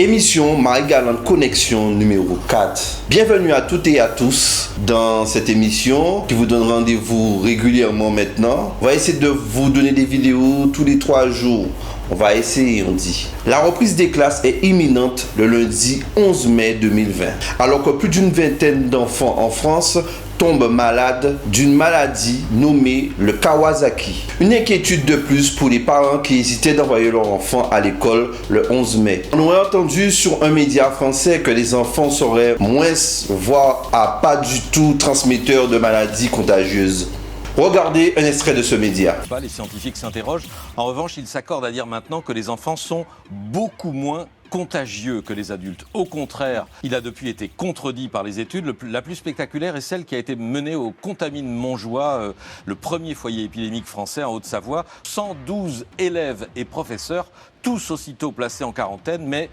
Émission Marie-Galante Connexion numéro 4. Bienvenue à toutes et à tous dans cette émission qui vous donne rendez-vous régulièrement maintenant. On va essayer de vous donner des vidéos tous les 3 jours. On va essayer, on dit. La reprise des classes est imminente le lundi 11 mai 2020. Alors que plus d'une vingtaine d'enfants en France tombent malades d'une maladie nommée le Kawasaki. Une inquiétude de plus pour les parents qui hésitaient d'envoyer leur enfant à l'école le 11 mai. On a entendu sur un média français que les enfants seraient moins, voire pas du tout transmetteurs de maladies contagieuses. Regardez un extrait de ce média. Les scientifiques s'interrogent. En revanche, ils s'accordent à dire maintenant que les enfants sont beaucoup moins contagieux que les adultes. Au contraire, il a depuis été contredit par les études. La plus spectaculaire est celle qui a été menée au Contamine-Montjoie, le premier foyer épidémique français en Haute-Savoie. 112 élèves et professeurs, tous aussitôt placés en quarantaine, mais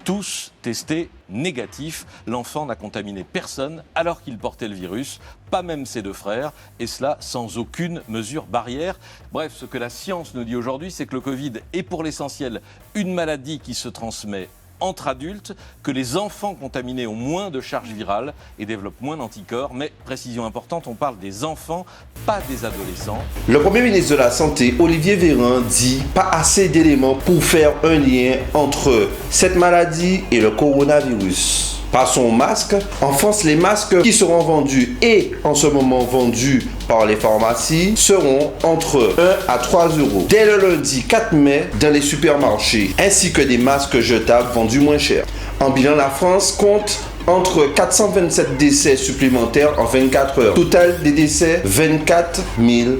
tous testés négatifs. L'enfant n'a contaminé personne alors qu'il portait le virus, pas même ses 2 frères, et cela sans aucune mesure barrière. Bref, ce que la science nous dit aujourd'hui, c'est que le Covid est pour l'essentiel une maladie qui se transmet entre adultes, que les enfants contaminés ont moins de charge virale et développent moins d'anticorps. Mais, précision importante, on parle des enfants, pas des adolescents. Le Premier ministre de la Santé, Olivier Véran, dit pas assez d'éléments pour faire un lien entre cette maladie et le coronavirus. Passons au masque. En France, les masques qui seront vendus et en ce moment vendus par les pharmacies seront entre 1 à 3 euros dès le lundi 4 mai dans les supermarchés, ainsi que des masques jetables vendus moins cher. En bilan, la France compte entre 427 décès supplémentaires en 24 heures. Total des décès, 24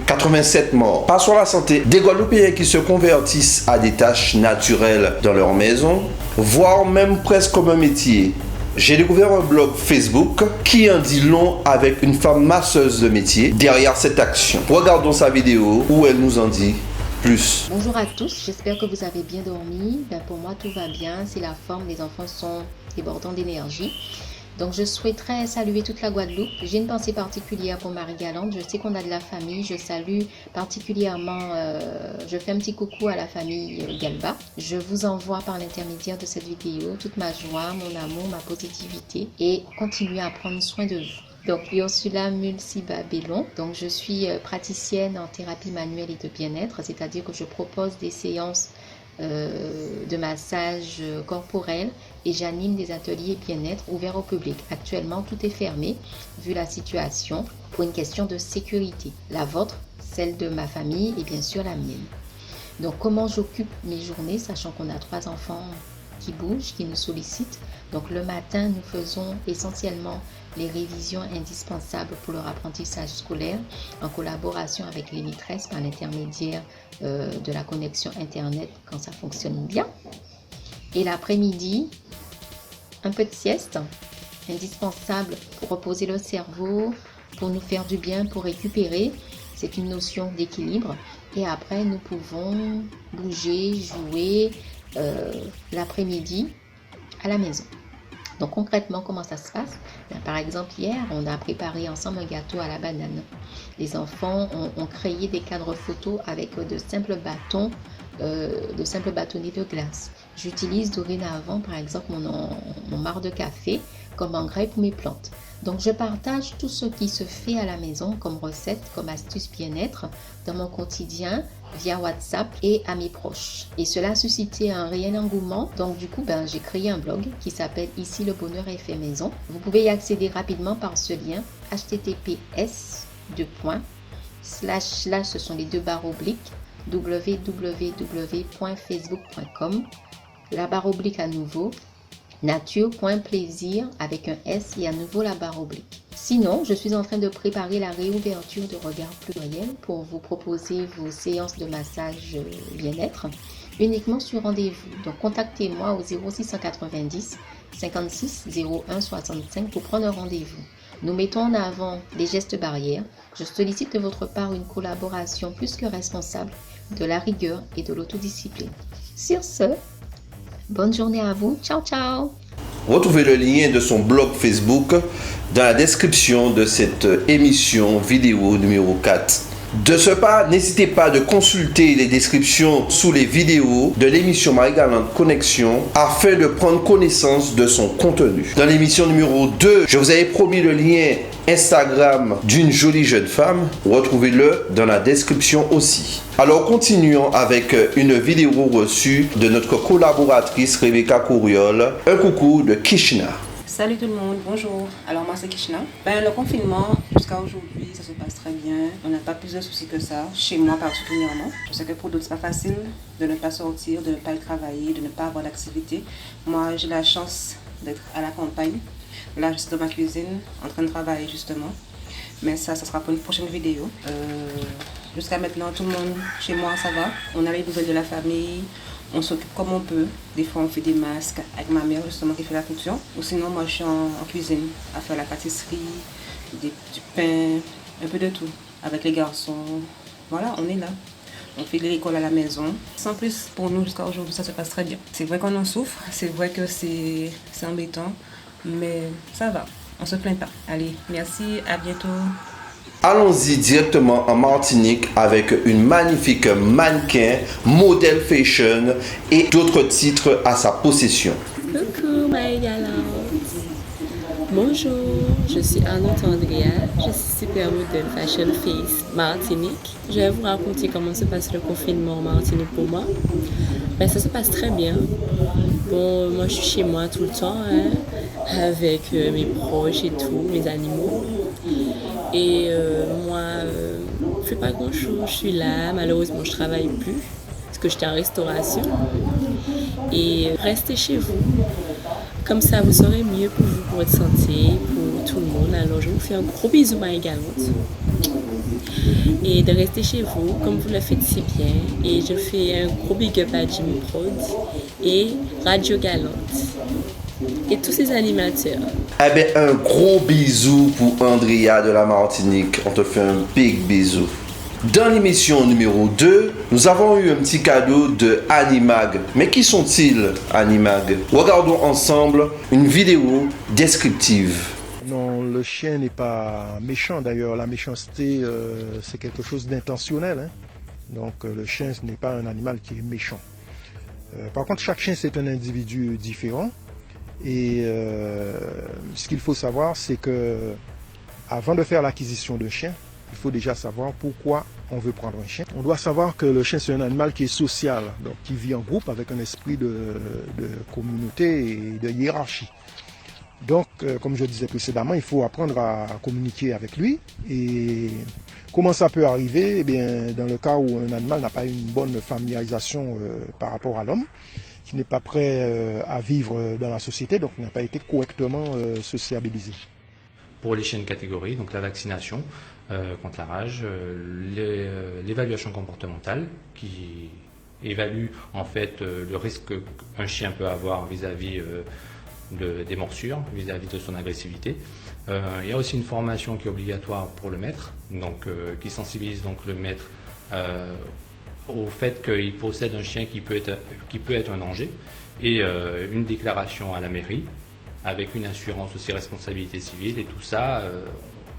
087 morts. Passons à la santé. Des Guadeloupéens qui se convertissent à des tâches naturelles dans leur maison, voire même presque comme un métier. J'ai découvert un blog Facebook qui en dit long avec une femme masseuse de métier derrière cette action. Regardons sa vidéo où elle nous en dit plus. Bonjour à tous, j'espère que vous avez bien dormi. Pour moi tout va bien, c'est la forme, les enfants sont débordants d'énergie. Donc je souhaiterais saluer toute la Guadeloupe. J'ai une pensée particulière pour Marie-Galante. Je sais qu'on a de la famille. Je salue particulièrement, je fais un petit coucou à la famille Galba. Je vous envoie par l'intermédiaire de cette vidéo toute ma joie, mon amour, ma positivité et continuez à prendre soin de vous. Donc Ursula Mulsiba-Bellon, donc je suis praticienne en thérapie manuelle et de bien-être, c'est-à-dire que je propose des séances de massage corporel et j'anime des ateliers bien-être ouverts au public. Actuellement, tout est fermé vu la situation pour une question de sécurité. La vôtre, celle de ma famille et bien sûr la mienne. Donc, comment j'occupe mes journées, sachant qu'on a 3 enfants qui bougent, qui nous sollicitent. Donc, le matin, nous faisons essentiellement les révisions indispensables pour leur apprentissage scolaire en collaboration avec les maîtresses par l'intermédiaire de la connexion Internet quand ça fonctionne bien. Et l'après-midi, un peu de sieste, indispensable pour reposer le cerveau, pour nous faire du bien, pour récupérer. C'est une notion d'équilibre. Et après, nous pouvons bouger, jouer l'après-midi à la maison. Donc concrètement, comment ça se passe? Par exemple, hier, on a préparé ensemble un gâteau à la banane. Les enfants ont créé des cadres photos avec de simples bâtons, de simples bâtonnets de glace. J'utilise dorénavant, par exemple, mon marc de café comme engrais pour mes plantes. Donc je partage tout ce qui se fait à la maison comme recette, comme astuce bien-être dans mon quotidien via WhatsApp et à mes proches. Et cela a suscité un réel engouement. Donc du coup, j'ai créé un blog qui s'appelle Ici le bonheur est fait maison. Vous pouvez y accéder rapidement par ce lien https ce sont les 2 barres obliques www.facebook.com la barre oblique à nouveau nature.plaisir avec un S et à nouveau la barre oblique. Sinon, je suis en train de préparer la réouverture de Regard Pluriel pour vous proposer vos séances de massage bien-être uniquement sur rendez-vous. Donc, contactez-moi au 0690 56 01 65 pour prendre un rendez-vous. Nous mettons en avant les gestes barrières. Je sollicite de votre part une collaboration plus que responsable, de la rigueur et de l'autodiscipline. Sur ce, bonne journée à vous. Ciao, ciao. Retrouvez le lien de son blog Facebook dans la description de cette émission vidéo numéro 4. De ce pas, n'hésitez pas de consulter les descriptions sous les vidéos de l'émission Marie-Galante Connexion afin de prendre connaissance de son contenu. Dans l'émission numéro 2, je vous avais promis le lien Instagram d'une jolie jeune femme. Retrouvez-le dans la description aussi. Alors continuons avec une vidéo reçue de notre collaboratrice Rebecca Couriol. Un coucou de Kishna. Salut tout le monde, bonjour. Alors moi c'est Kishna. Le confinement jusqu'à aujourd'hui ça se passe très bien. On n'a pas plus de soucis que ça, chez moi particulièrement. Je sais que pour d'autres c'est pas facile de ne pas sortir, de ne pas travailler, de ne pas avoir d'activité. Moi j'ai la chance d'être à la campagne. Là je suis dans ma cuisine en train de travailler justement. Mais ça sera pour une prochaine vidéo. Jusqu'à maintenant tout le monde chez moi ça va. On a les nouvelles de la famille. On s'occupe comme on peut. Des fois, on fait des masques avec ma mère, justement, qui fait la fonction. Ou sinon, moi, je suis en cuisine à faire la pâtisserie, du pain, un peu de tout. Avec les garçons. Voilà, on est là. On fait de l'école à la maison. Sans plus, pour nous, jusqu'à aujourd'hui, ça se passe très bien. C'est vrai qu'on en souffre. C'est vrai que c'est embêtant. Mais ça va. On se plaint pas. Allez, merci. À bientôt. Allons-y directement en Martinique avec une magnifique mannequin, modèle fashion et d'autres titres à sa possession. Coucou Marie-Galante. Bonjour, je suis Arnotte Andrea, je suis supermodèle Fashion Face Martinique. Je vais vous raconter comment se passe le confinement en Martinique pour moi. Ça se passe très bien. Bon, moi je suis chez moi tout le temps, avec mes proches et tout, mes animaux. Et moi, je ne fais pas grand chose, je suis là, malheureusement je ne travaille plus, parce que j'étais en restauration. Et restez chez vous, comme ça vous serez mieux pour vous, pour votre santé, pour tout le monde. Alors je vous fais un gros bisou Marie-Galante. Et de rester chez vous, comme vous le faites si bien. Et je fais un gros big up à Jimmy Prod et Radio Galante. Et tous ces animateurs. Un gros bisou pour Andrea de la Martinique. On te fait un big bisou. Dans l'émission numéro 2, nous avons eu un petit cadeau de Animag. Mais qui sont-ils, Animag? Regardons ensemble une vidéo descriptive. Non, le chien n'est pas méchant. D'ailleurs, la méchanceté, c'est quelque chose d'intentionnel. Donc, le chien, ce n'est pas un animal qui est méchant. Par contre, chaque chien, c'est un individu différent. Et ce qu'il faut savoir, c'est que avant de faire l'acquisition d'un chien, il faut déjà savoir pourquoi on veut prendre un chien. On doit savoir que le chien, c'est un animal qui est social, donc qui vit en groupe avec un esprit de communauté et de hiérarchie. Donc, comme je disais précédemment, il faut apprendre à communiquer avec lui. Et comment ça peut arriver? Dans le cas où un animal n'a pas une bonne familiarisation par rapport à l'homme, qui n'est pas prêt à vivre dans la société, donc n'a pas été correctement sociabilisé. Pour les chiens de catégorie, donc la vaccination contre la rage, l'évaluation comportementale qui évalue en fait le risque qu'un chien peut avoir vis-à-vis des morsures, vis-à-vis de son agressivité. Il y a aussi une formation qui est obligatoire pour le maître, donc qui sensibilise donc le maître au fait qu'il possède un chien qui peut être un danger, et une déclaration à la mairie avec une assurance aussi responsabilité civile, et tout ça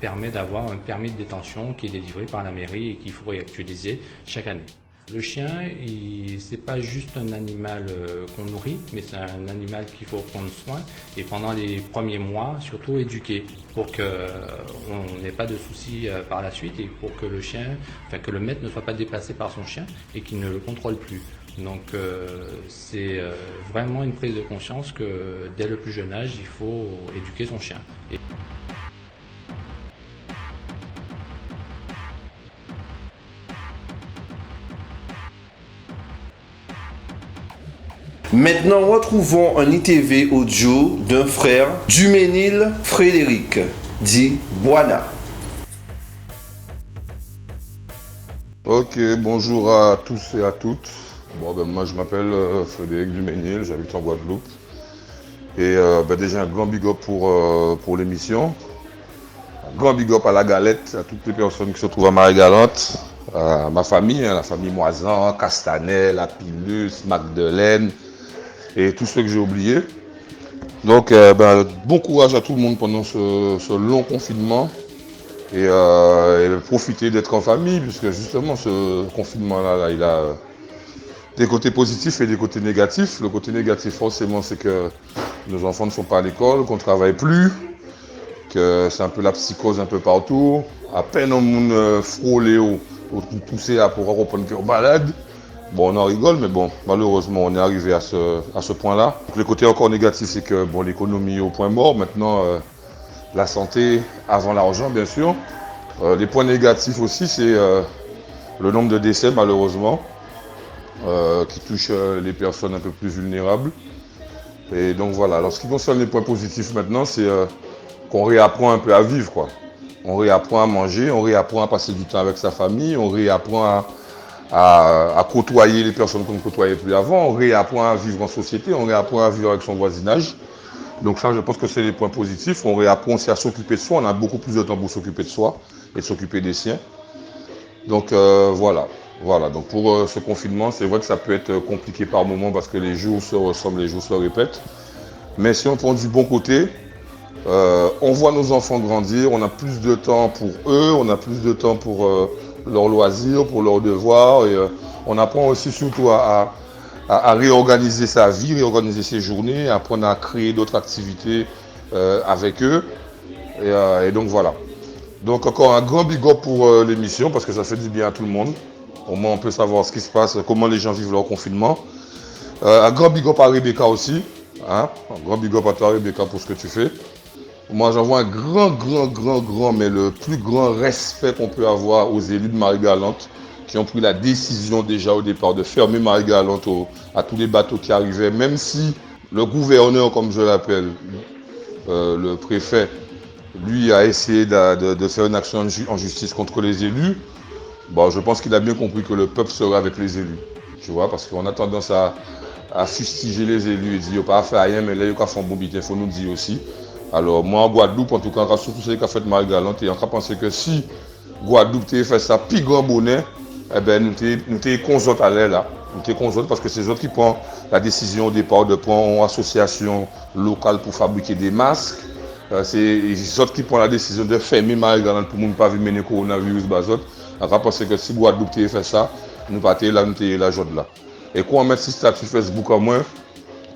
permet d'avoir un permis de détention qui est délivré par la mairie et qu'il faut réactualiser chaque année. Le chien, c'est pas juste un animal qu'on nourrit, mais c'est un animal qu'il faut prendre soin, et pendant les premiers mois, surtout éduquer pour qu'on n'ait pas de soucis par la suite, et pour que que le maître ne soit pas dépassé par son chien et qu'il ne le contrôle plus. Donc c'est vraiment une prise de conscience que dès le plus jeune âge, il faut éduquer son chien. Maintenant, retrouvons un ITV audio d'un frère, Duménil Frédéric, dit Buana. Ok, bonjour à tous et à toutes. Moi je m'appelle Frédéric Duménil, j'habite en Guadeloupe. Et déjà un grand big up pour l'émission. Un grand big up à la galette, à toutes les personnes qui se trouvent à Marie-Galante, à ma famille, la famille Moisan, Castanet, La Pileuse, Magdeleine et tous ceux que j'ai oubliés. Donc bon courage à tout le monde pendant ce long confinement. et profiter d'être en famille, puisque justement ce confinement-là, il a des côtés positifs et des côtés négatifs. Le côté négatif, forcément, c'est que nos enfants ne sont pas à l'école, qu'on ne travaille plus, que c'est un peu la psychose un peu partout. À peine on monde frôlé ou poussé à pouvoir reprendre cœur balade. Bon, on en rigole, mais bon, malheureusement, on est arrivé à ce point-là. Le côté encore négatif, c'est que bon, l'économie est au point mort. Maintenant, la santé avant l'argent, bien sûr. Les points négatifs aussi, c'est le nombre de décès, malheureusement, qui touche les personnes un peu plus vulnérables. Et donc voilà. Alors, ce qui concerne les points positifs maintenant, c'est qu'on réapprend un peu à vivre, quoi. On réapprend à manger, on réapprend à passer du temps avec sa famille, on réapprend à côtoyer les personnes qu'on ne côtoyait plus avant, on réapprend à vivre en société, on réapprend à vivre avec son voisinage. Donc ça, je pense que c'est les points positifs. On réapprend aussi à s'occuper de soi, on a beaucoup plus de temps pour s'occuper de soi et de s'occuper des siens. Donc voilà. Donc pour ce confinement, c'est vrai que ça peut être compliqué par moments parce que les jours se ressemblent, les jours se répètent. Mais si on prend du bon côté, on voit nos enfants grandir, on a plus de temps pour eux, on a plus de temps pour leurs loisirs, pour leurs devoirs. Et on apprend aussi surtout à réorganiser sa vie, réorganiser ses journées, apprendre à créer d'autres activités avec eux. Et donc voilà. Donc encore un grand big up pour l'émission parce que ça fait du bien à tout le monde. Au moins on peut savoir ce qui se passe, comment les gens vivent leur confinement. Un grand big up à Rebecca aussi. Hein? Un grand big up à toi Rebecca pour ce que tu fais. Moi j'envoie un grand, mais le plus grand respect qu'on peut avoir aux élus de Marie-Galante qui ont pris la décision déjà au départ de fermer Marie-Galante à tous les bateaux qui arrivaient, même si le gouverneur, comme je l'appelle, le préfet, lui a essayé de faire une action en justice contre les élus. Bon, je pense qu'il a bien compris que le peuple serait avec les élus, tu vois, parce qu'on a tendance à fustiger les élus et dire, il n'y a pas à faire rien, mais là, il y a fait un bon bit, il faut nous dire aussi. Alors, moi, en Guadeloupe, en tout cas, surtout celui qui a fait Marie-Galante, et on a pensé que si Guadeloupe t'ait fait ça, plus grand bonnet, eh ben, nous t'es conjoint à l'aile là. Nous t'es conjoint parce que c'est eux qui prennent la décision au départ de prendre une association locale pour fabriquer des masques. C'est les autres qui prennent la décision de fermer Marie-Galante pour ne pas vivre le coronavirus. On a pensé que si Guadeloupe t'ait fait ça, nous partons là, nous t'es la joie là. Et quand on met ce statut Facebook en moins,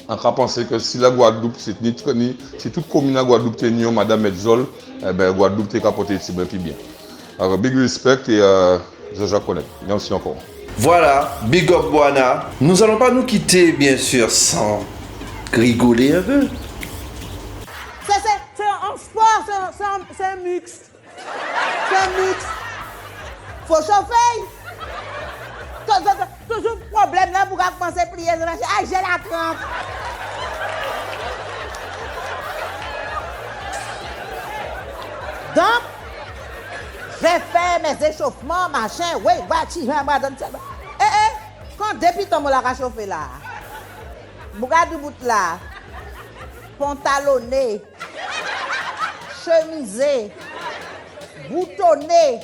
on a pensé que si la Guadeloupe, si toute commune à Guadeloupe t'es nion, Madame Edzol, eh ben Guadeloupe t'es capoté ici bien plus bien. Alors big respect et je connais. Merci encore. Voilà, big up Boana. Nous allons pas nous quitter bien sûr sans rigoler un peu. C'est un sport, c'est un mix. C'est un mix. Faut chauffer. Toujours problème là pour commencer à plier. Ah, j'ai la crampe. Donc, j'ai fait mes échauffements, machin, oui, bâti, je vais donner ça. Quand depuis ton la réchauffé là, bouga du bout là, pantalonné, chemisé, boutonné,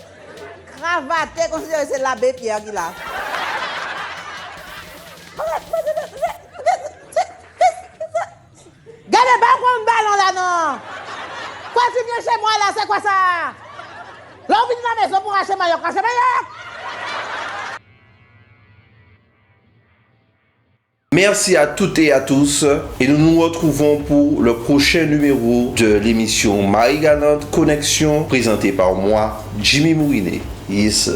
cravaté, considéré c'est l'abbé Pierre qui l'a. Gardez pas qu'on ballon là non. Quoi tu viens chez moi là, c'est quoi ça? Là on vient de la maison pour acheter maillot, acheter maillot. Merci à toutes et à tous et nous nous retrouvons pour le prochain numéro de l'émission Marie-Galante Connexion présentée par moi, Jimmy Mourinet. Yes.